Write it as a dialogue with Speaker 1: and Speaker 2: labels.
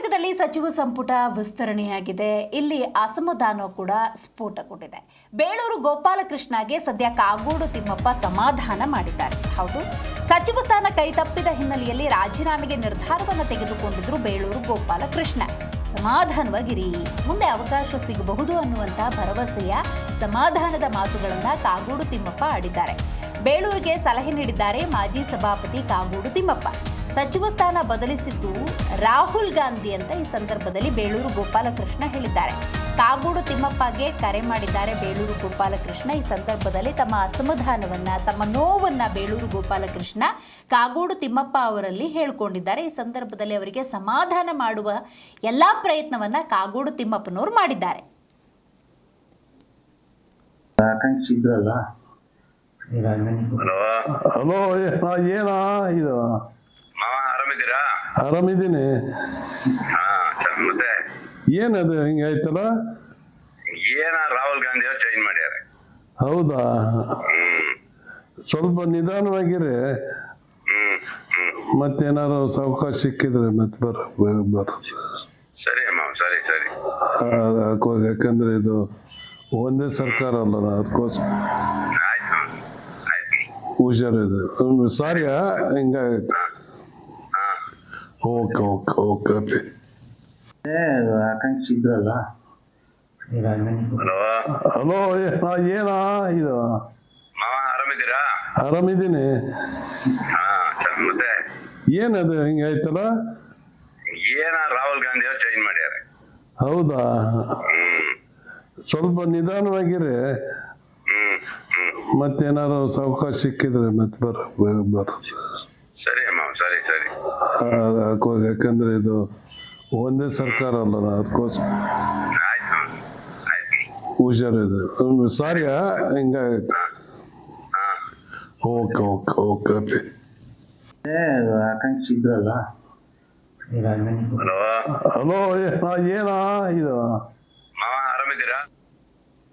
Speaker 1: ಚಿತ್ರದುರ್ಗದಲ್ಲಿ ಸಚಿವ ಸಂಪುಟ ವಿಸ್ತರಣೆಯಾಗಿದೆ. ಇಲ್ಲಿ ಅಸಮಾಧಾನ ಕೂಡ ಸ್ಫೋಟಗೊಂಡಿದೆ. ಬೇಳೂರು ಗೋಪಾಲಕೃಷ್ಣಗೆ ಸದ್ಯ ಕಾಗೋಡು ತಿಮ್ಮಪ್ಪ ಸಮಾಧಾನ ಮಾಡಿದ್ದಾರೆ. ಹೌದು, ಸಚಿವ ಸ್ಥಾನ ಕೈತಪ್ಪಿದ ಹಿನ್ನೆಲೆಯಲ್ಲಿ ರಾಜೀನಾಮೆಗೆ ನಿರ್ಧಾರವನ್ನು ತೆಗೆದುಕೊಂಡಿದ್ರು ಬೇಳೂರು ಗೋಪಾಲಕೃಷ್ಣ. ಸಮಾಧಾನವಾಗಿರಿ, ಮುಂದೆ ಅವಕಾಶ ಸಿಗಬಹುದು ಅನ್ನುವಂತ ಭರವಸೆಯ ಸಮಾಧಾನದ ಮಾತುಗಳನ್ನ ಕಾಗೋಡು ತಿಮ್ಮಪ್ಪ ಆಡಿದ್ದಾರೆ. ಬೇಳೂರಿಗೆ ಸಲಹೆ ನೀಡಿದ್ದಾರೆ ಮಾಜಿ ಸಭಾಪತಿ ಕಾಗೋಡು ತಿಮ್ಮಪ್ಪ. ಸಚಿವ ಸ್ಥಾನ ಬದಲಿಸಿದ್ದು ರಾಹುಲ್ ಗಾಂಧಿ ಅಂತ ಈ ಸಂದರ್ಭದಲ್ಲಿ ಬೇಳೂರು ಗೋಪಾಲಕೃಷ್ಣ ಹೇಳಿದ್ದಾರೆ. ಕಾಗೋಡು ತಿಮ್ಮಪ್ಪಗೆ ಕರೆ ಮಾಡಿದ್ದಾರೆ ಬೇಳೂರು ಗೋಪಾಲಕೃಷ್ಣ. ಈ ಸಂದರ್ಭದಲ್ಲಿ ತಮ್ಮ ಅಸಮಾಧಾನವನ್ನ, ತಮ್ಮ ನೋವನ್ನ ಬೇಳೂರು ಗೋಪಾಲಕೃಷ್ಣ ಕಾಗೋಡು ತಿಮ್ಮಪ್ಪ ಅವರಲ್ಲಿ ಹೇಳ್ಕೊಂಡಿದ್ದಾರೆ. ಈ ಸಂದರ್ಭದಲ್ಲಿ ಅವರಿಗೆ ಸಮಾಧಾನ ಮಾಡುವ ಎಲ್ಲಾ ಪ್ರಯತ್ನವನ್ನ ಕಾಗೋಡು ತಿಮ್ಮಪ್ಪನವರು ಮಾಡಿದ್ದಾರೆ.
Speaker 2: ಹಲೋ, ಏನಾ ಇದು?
Speaker 3: ಆರಾಮಿದ್ದೀರಾ?
Speaker 2: ಆರಾಮಿದ್ದೀನಿ.
Speaker 3: ಮತ್ತೆ
Speaker 2: ಏನದು ಹಿಂಗಾಯ್ತಲ್ಲ?
Speaker 3: ಏನ ರಾಹುಲ್ ಗಾಂಧಿ ಅವ್ರು ಚೇಂಜ್ ಮಾಡ್ಯಾರ.
Speaker 2: ಹೌದಾ? ಸ್ವಲ್ಪ ನಿಧಾನವಾಗಿರಿ. ಮತ್ತೇನಾರು ಅವಕಾಶ ಸಿಕ್ಕಿದ್ರೆ ಮತ್ತೆ ಬರೋದು.
Speaker 3: ಸರಿ ಅಮ್ಮ, ಸರಿ ಸರಿ.
Speaker 2: ಯಾಕಂದ್ರೆ ಇದು ಒಂದೇ ಸರ್ಕಾರ ಅಲ್ಲ, ಅದಕ್ಕೋಸ್ಕರ
Speaker 3: ಆಯ್ತು ಆಯ್ತು.
Speaker 2: ಹುಷಾರಿದೆ. ಸಾರಿ ಹಿಂಗಾಗೈತೆ. Okay okay okay okay.
Speaker 4: ಆಕಾಂಕ್ಷಿ ಇದ್ರಲ್ಲ.
Speaker 3: ಹಲೋ
Speaker 2: ಹಲೋ, ಏನಾ ಇದು?
Speaker 3: ಆರಾಮಿದ್ದೀರಾ?
Speaker 2: ಆರಾಮಿದ್ದೀನಿ.
Speaker 3: ಮತ್ತೆ
Speaker 2: ಏನದು ಹಿಂಗಾಯ್ತಲ್ಲ?
Speaker 3: ಏನ ರಾಹುಲ್ ಗಾಂಧಿ ಅವ್ರು ಚೇಂಜ್ ಮಾಡ್ಯಾರ.
Speaker 2: ಹೌದಾ? ಸ್ವಲ್ಪ ನಿಧಾನವಾಗಿರಿ. ಮತ್ತೇನಾರು ಅವಕಾಶ ಸಿಕ್ಕಿದ್ರೆ ಮತ್ತೆ ಬರೋದು.
Speaker 3: ಸರಿ ಅಮ್ಮ, ಸರಿ ಸರಿ.
Speaker 2: ಯಾಕಂದ್ರೆ ಇದು ಒಂದೇ ಸರ್ಕಾರ ಅಲ್ಲ, ಅದಕ್ಕೋಸ್ಕರ
Speaker 3: ಆಯ್ತು ಆಯ್ತು.
Speaker 2: ಹುಷಾರಿದೆ. ಸಾರಿ ಹಿಂಗಾಗೈತೆ. Okay okay okay okay.
Speaker 4: ಆಕಾಂಕ್ಷಿ ಇದ್ರಲ್ಲ.
Speaker 3: ಹಲೋ
Speaker 2: ಹಲೋ, ಏನಾ ಇದು?
Speaker 3: ಆರಾಮಿದ್ದೀರಾ?